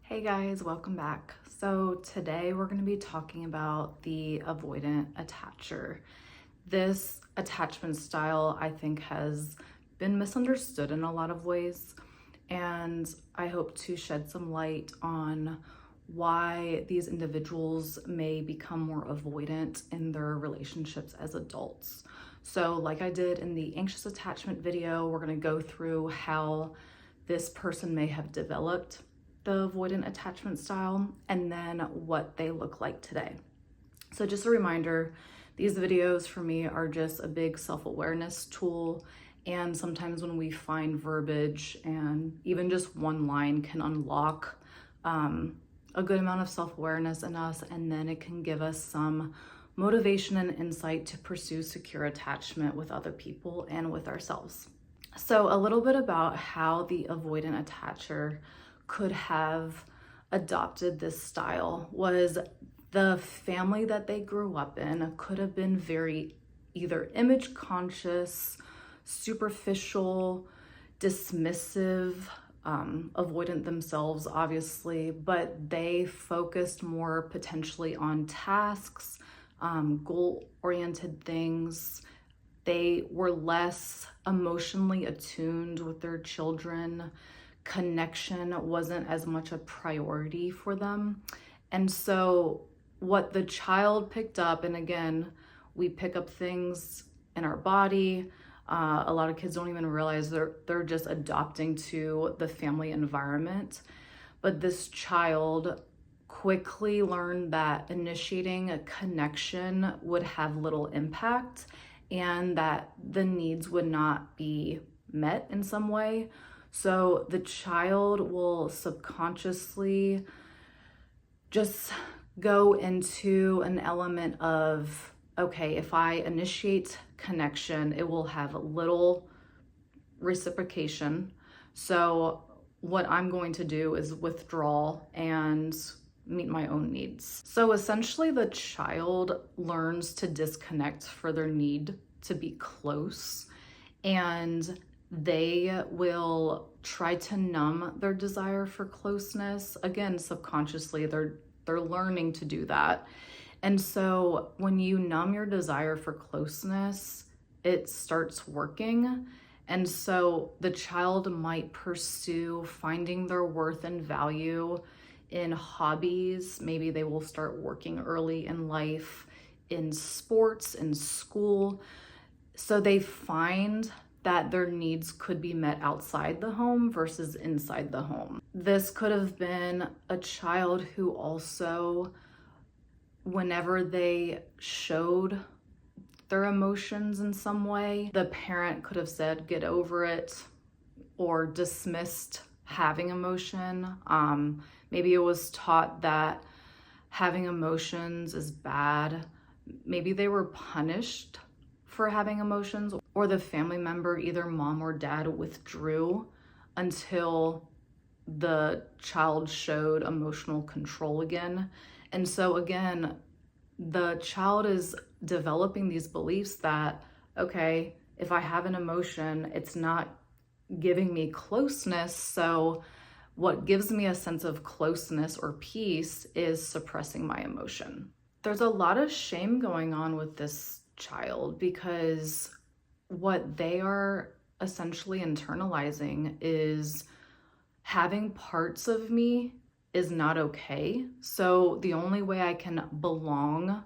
Hey guys, welcome back. So today we're going to be talking about the avoidant attacher. This attachment style I think has been misunderstood in a lot of ways, and I hope to shed some light on why these individuals may become more avoidant in their relationships as adults. So like I did in the anxious attachment video, we're going to go through how this person may have developed the avoidant attachment style and then what they look like today. So just a reminder, these videos for me are just a big self-awareness tool, and sometimes when we find verbiage and even just one line can unlock a good amount of self-awareness in us, and then it can give us some motivation and insight to pursue secure attachment with other people and with ourselves. So a little bit about how the avoidant attacher could have adopted this style was the family that they grew up in could have been very either image conscious, superficial, dismissive, avoidant themselves, obviously, but they focused more potentially on tasks, goal-oriented things. They were less emotionally attuned with their children. Connection wasn't as much a priority for them. And so what the child picked up, and again, we pick up things in our body. A lot of kids don't even realize they're just adopting to the family environment. But this child quickly learned that initiating a connection would have little impact and that the needs would not be met in some way. So the child will subconsciously just go into an element of, okay, if I initiate connection, it will have little reciprocation. So what I'm going to do is withdraw and meet my own needs. So essentially the child learns to disconnect for their need to be close, and they will try to numb their desire for closeness. Again, subconsciously, they're learning to do that. And so when you numb your desire for closeness, it starts working. And so the child might pursue finding their worth and value in hobbies. Maybe they will start working early in life, in sports, in school. So they find that their needs could be met outside the home versus inside the home. This could have been a child who also, whenever they showed their emotions in some way, the parent could have said, get over it, or dismissed having emotion. Maybe it was taught that having emotions is bad. Maybe they were punished for having emotions, or the family member, either mom or dad, withdrew until the child showed emotional control again. And so again, the child is developing these beliefs that, okay, if I have an emotion, it's not giving me closeness. So what gives me a sense of closeness or peace is suppressing my emotion. There's a lot of shame going on with this child because what they are essentially internalizing is having parts of me is not okay. So the only way I can belong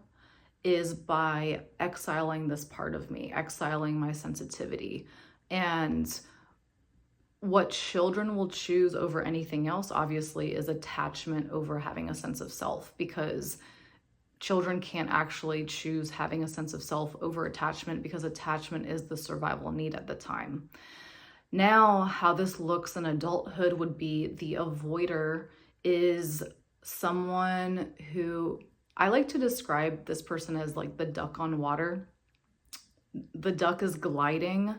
is by exiling this part of me, exiling my sensitivity. And what children will choose over anything else, obviously, is attachment over having a sense of self, because children can't actually choose having a sense of self over attachment, because attachment is the survival need at the time. Now, how this looks in adulthood would be the avoider is someone who, I like to describe this person as like the duck on water. The duck is gliding,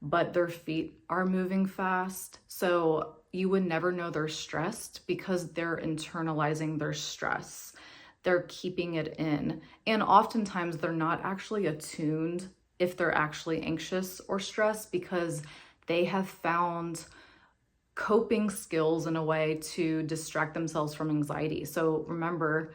but their feet are moving fast. So you would never know they're stressed because they're internalizing their stress. They're keeping it in. And oftentimes they're not actually attuned if they're actually anxious or stressed, because they have found coping skills in a way to distract themselves from anxiety. So remember,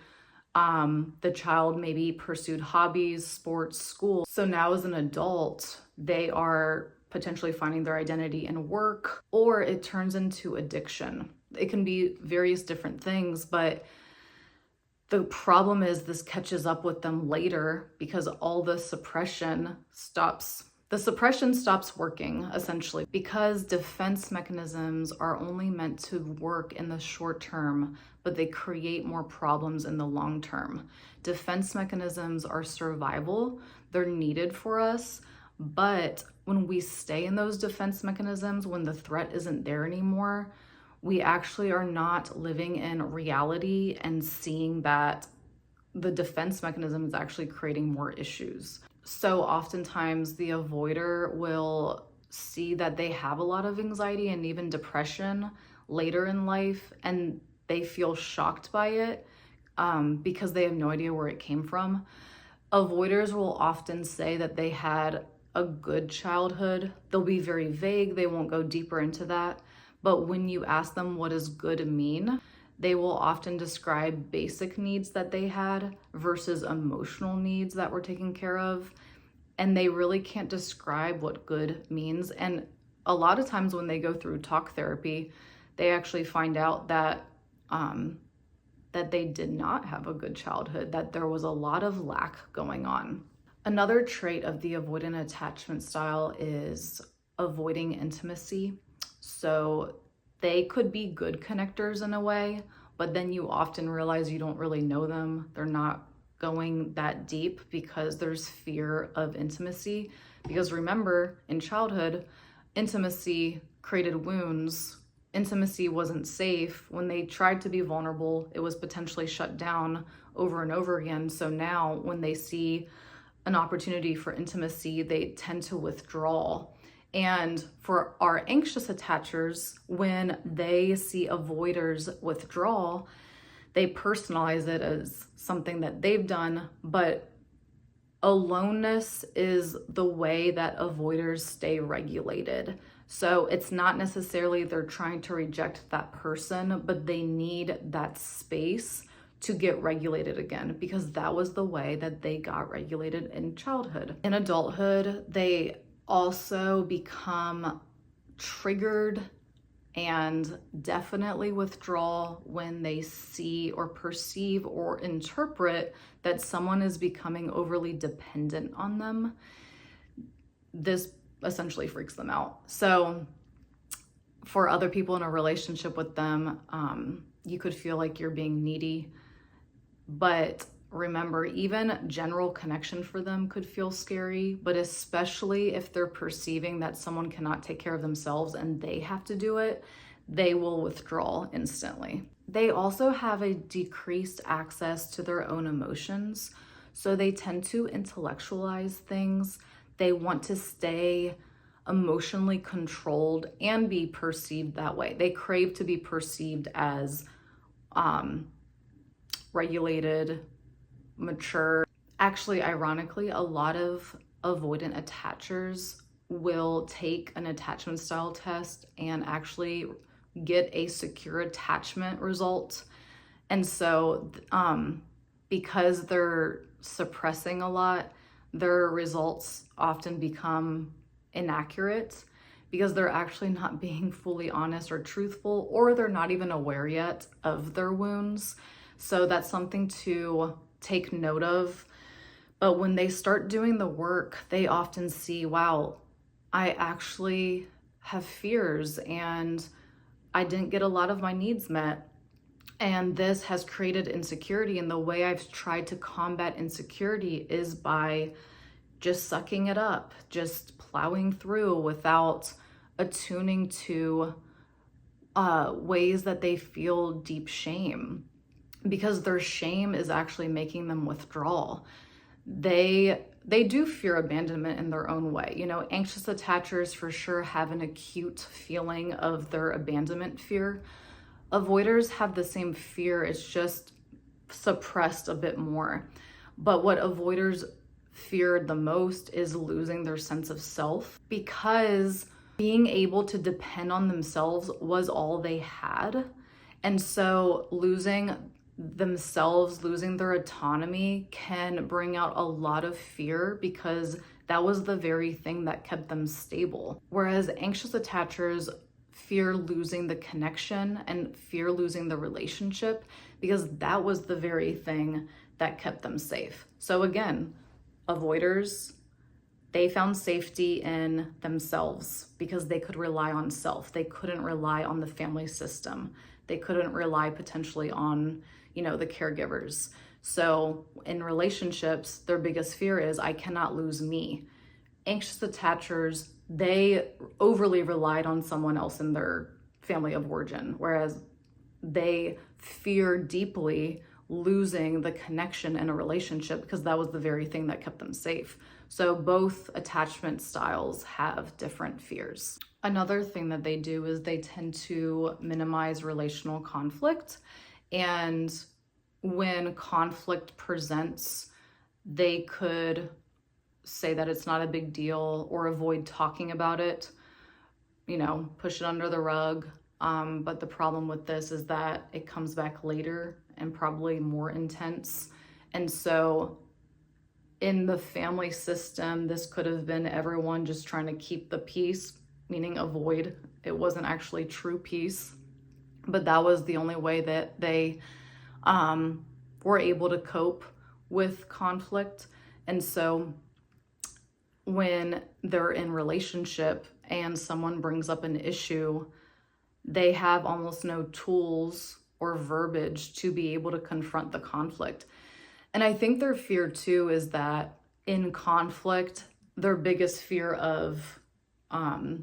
the child maybe pursued hobbies, sports, school. So now as an adult, they are potentially finding their identity in work, or it turns into addiction. It can be various different things, but the problem is this catches up with them later because all the suppression stops. The suppression stops working, essentially, because defense mechanisms are only meant to work in the short term, but they create more problems in the long term. Defense mechanisms are survival, they're needed for us, but when we stay in those defense mechanisms, when the threat isn't there anymore, we actually are not living in reality and seeing that the defense mechanism is actually creating more issues. So oftentimes the avoider will see that they have a lot of anxiety and even depression later in life, and they feel shocked by it because they have no idea where it came from. Avoiders will often say that they had a good childhood. They'll be very vague. They won't go deeper into that. But when you ask them what does good mean, they will often describe basic needs that they had versus emotional needs that were taken care of. And they really can't describe what good means. And a lot of times when they go through talk therapy, they actually find out that that they did not have a good childhood, that there was a lot of lack going on. Another trait of the avoidant attachment style is avoiding intimacy. So they could be good connectors in a way, but then you often realize you don't really know them. They're not going that deep because there's fear of intimacy. Because remember, in childhood, intimacy created wounds. Intimacy wasn't safe. When they tried to be vulnerable, it was potentially shut down over and over again. So now when they see an opportunity for intimacy, they tend to withdraw. And for our anxious attachers, when they see avoiders withdraw, they personalize it as something that they've done, but aloneness is the way that avoiders stay regulated. So it's not necessarily they're trying to reject that person, but they need that space to get regulated again, because that was the way that they got regulated in childhood. In adulthood, they also become triggered and definitely withdraw when they see or perceive or interpret that someone is becoming overly dependent on them. This essentially freaks them out. So for other people in a relationship with them, you could feel like you're being needy, but remember, even general connection for them could feel scary, but especially if they're perceiving that someone cannot take care of themselves and they have to do it, they will withdraw instantly. They also have a decreased access to their own emotions, so they tend to intellectualize things. They want to stay emotionally controlled and be perceived that way. They crave to be perceived as regulated, mature. Actually, ironically, a lot of avoidant attachers will take an attachment style test and actually get a secure attachment result. And so because they're suppressing a lot, their results often become inaccurate because they're actually not being fully honest or truthful, or they're not even aware yet of their wounds. So that's something to take note of. But when they start doing the work, they often see, wow, I actually have fears and I didn't get a lot of my needs met. And this has created insecurity. And the way I've tried to combat insecurity is by just sucking it up, just plowing through without attuning to ways that they feel deep shame, because their shame is actually making them withdraw. They do fear abandonment in their own way. You know, anxious attachers for sure have an acute feeling of their abandonment fear. Avoiders have the same fear, it's just suppressed a bit more. But what avoiders fear the most is losing their sense of self, because Being able to depend on themselves was all they had. And so losing themselves, losing their autonomy can bring out a lot of fear because that was the very thing that kept them stable. Whereas anxious attachers fear losing the connection and fear losing the relationship because that was the very thing that kept them safe. So again, avoiders, they found safety in themselves because they could rely on self. They couldn't rely on the family system. They couldn't rely potentially on, the caregivers. So in relationships, their biggest fear is I cannot lose me. Anxious attachers, they overly relied on someone else in their family of origin, whereas they fear deeply losing the connection in a relationship because that was the very thing that kept them safe. So both attachment styles have different fears. Another thing that they do is they tend to minimize relational conflict. And when conflict presents, they could say that it's not a big deal or avoid talking about it, push it under the rug. But the problem with this is that it comes back later and probably more intense. And so in the family system, this could have been everyone just trying to keep the peace, meaning avoid. It wasn't actually true peace, but that was the only way that they were able to cope with conflict. And so when they're in relationship and someone brings up an issue, they have almost no tools or verbiage to be able to confront the conflict. And I think their fear too is that in conflict, their biggest fear of, oh,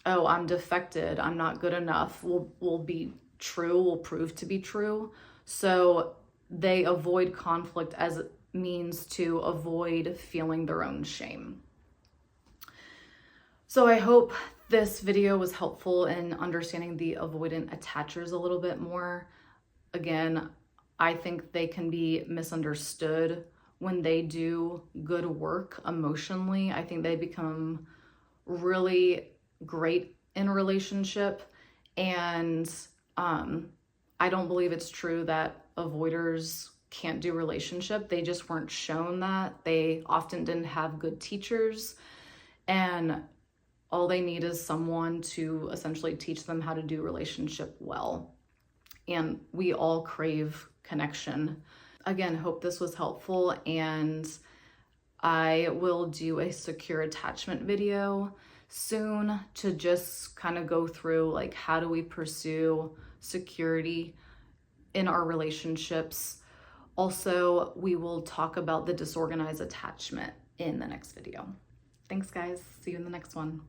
I'm defected, I'm not good enough, will be true, will prove to be true. So they avoid conflict as a means to avoid feeling their own shame. So I hope this video was helpful in understanding the avoidant attachers a little bit more. Again, I think they can be misunderstood when they do good work emotionally. I think they become really great in a relationship. And I don't believe it's true that avoiders can't do relationship. They just weren't shown that. They often didn't have good teachers. And all they need is someone to essentially teach them how to do relationship well. And we all crave connection. Again, hope this was helpful, and I will do a secure attachment video soon to just kind of go through like how do we pursue security in our relationships. Also, we will talk about the disorganized attachment in the next video. Thanks guys, see you in the next one.